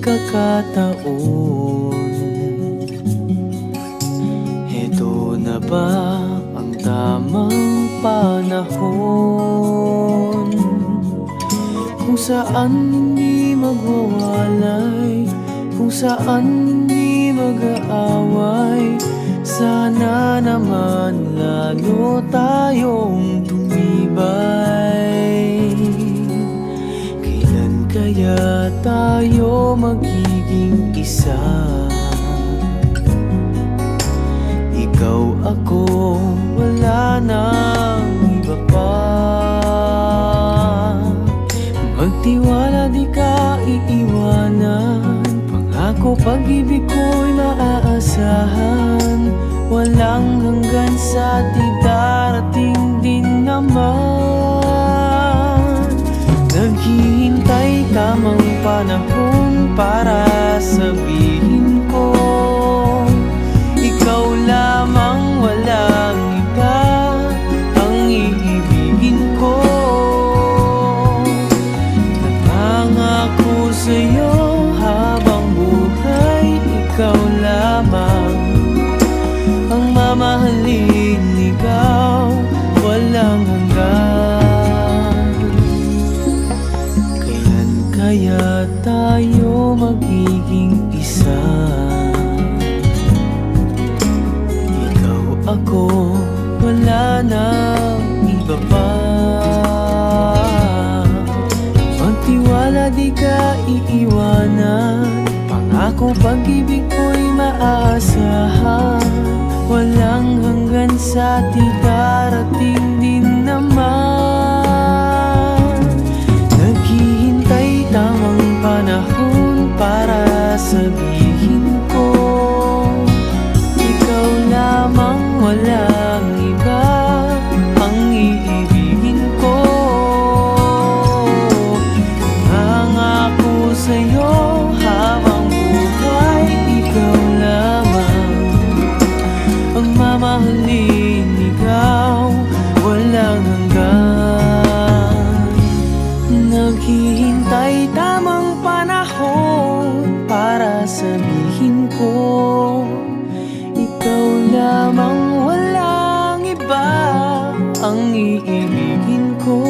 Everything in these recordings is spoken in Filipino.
pagkakataon. Heto na ba ang tamang panahon kung saan hindi magwawalay, kung saan hindi mag-aaway? Sana naman lalo tayong tumibay. Kailan kaya tayo magiging isa? Ikaw, ako, wala nang iba pa. Magtiwala, di ka iiwanan. Pangako, pag-ibig ko'y maaasahan. Walang hanggan sa di darating din naman. Naghihintay tamang panahon para sabihin ko, ikaw lamang, walang iba ang iibigin ko. Nangangako sa'yo habang buhay, ikaw lamang ang mamahalin, ikaw walang hanggan. Kailan kaya tayo magiging isa? Ikaw, ako, wala nang iba pa. Magtiwala, di ka iiwanan. Pangako, pag-ibig ko'y maaasahan. Walang hanggan sa di darating din naman. Naghihintay tamang panahon para sabihin ko, ikaw lamang, walang iba ang iibigin ko. Nangako sa'yo habang buhay, ikaw lamang ang mamahalin, ikaw walang hanggan. Naghihintay tamang panahon para sabihin ko, ikaw lamang, walang iba ang iibigin ko.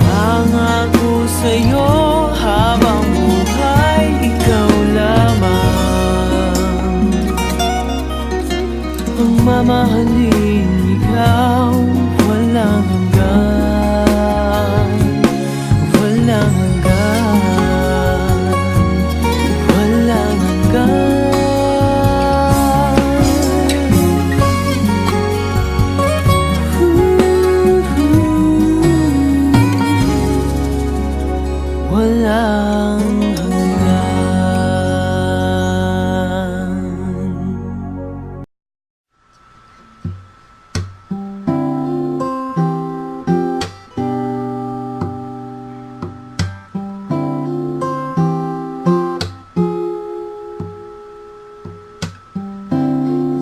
Nangako sa'yo habang buhay, ikaw lamang ang mamahalin, ikaw walang hanggan. Walang hanggan, walang hanggan. Walang hanggan.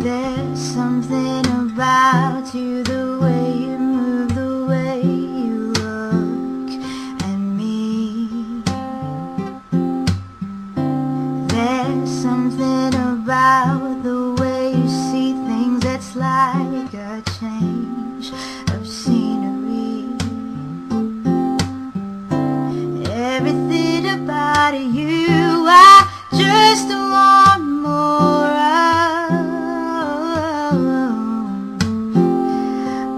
There's something about you, the way you move, the way you look at me. There's something about the way you see things that's like a change of scenery. Everything about you, I just want more of.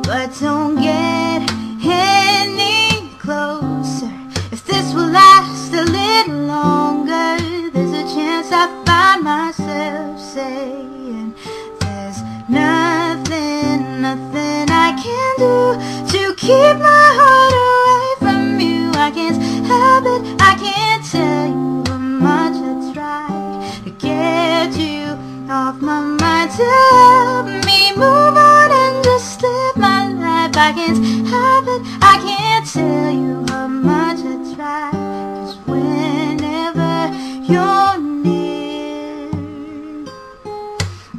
But don't get any closer. If this will last a little longer, there's a chance I find myself saying, there's nothing, nothing I can do to keep my heart away from you. I can't help it, I can't tell you how much I tried to get you off my mind, to help me move on and just live my life. I can't help it, I can't tell you how much I tried. 'Cause whenever you're near,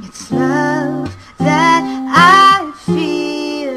it's love that I feel.